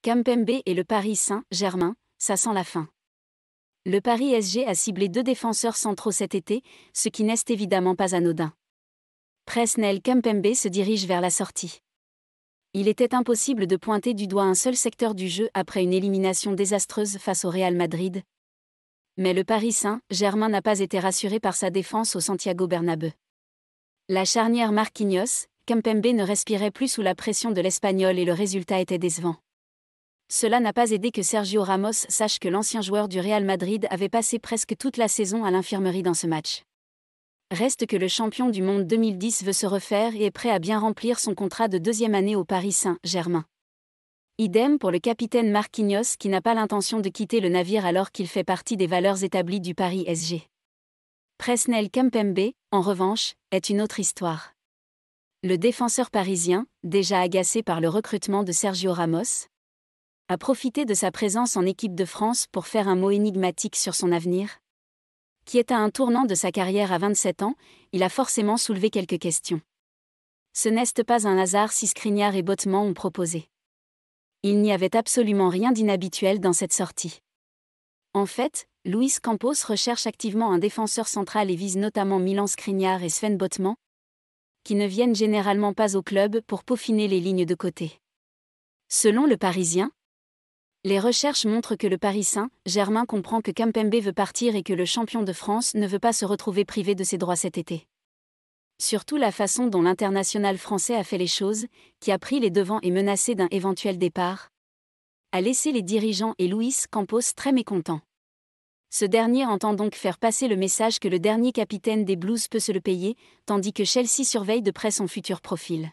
Kimpembe et le Paris Saint-Germain, ça sent la fin. Le Paris SG a ciblé 2 défenseurs centraux cet été, ce qui n'est évidemment pas anodin. Presnel Kimpembe se dirige vers la sortie. Il était impossible de pointer du doigt un seul secteur du jeu après une élimination désastreuse face au Real Madrid. Mais le Paris Saint-Germain n'a pas été rassuré par sa défense au Santiago Bernabéu. La charnière Marquinhos-Kimpembe ne respirait plus sous la pression de l'Espagnol et le résultat était décevant. Cela n'a pas aidé que Sergio Ramos sache que l'ancien joueur du Real Madrid avait passé presque toute la saison à l'infirmerie dans ce match. Reste que le champion du monde 2010 veut se refaire et est prêt à bien remplir son contrat de 2e année au Paris Saint-Germain. Idem pour le capitaine Marquinhos qui n'a pas l'intention de quitter le navire alors qu'il fait partie des valeurs établies du Paris SG. Presnel Kimpembe, en revanche, est une autre histoire. Le défenseur parisien, déjà agacé par le recrutement de Sergio Ramos, a profité de sa présence en équipe de France pour faire un mot énigmatique sur son avenir. Qui est à un tournant de sa carrière à 27 ans, il a forcément soulevé quelques questions. Ce n'est pas un hasard si Skriniar et Botman ont proposé. Il n'y avait absolument rien d'inhabituel dans cette sortie. En fait, Luis Campos recherche activement un défenseur central et vise notamment Milan Skriniar et Sven Botman, qui ne viennent généralement pas au club pour peaufiner les lignes de côté. Selon le Parisien, les recherches montrent que le Paris Saint-Germain comprend que Kimpembe veut partir et que le champion de France ne veut pas se retrouver privé de ses droits cet été. Surtout la façon dont l'international français a fait les choses, qui a pris les devants et menacé d'un éventuel départ, a laissé les dirigeants et Luis Campos très mécontents. Ce dernier entend donc faire passer le message que le dernier capitaine des Blues peut se le payer, tandis que Chelsea surveille de près son futur profil.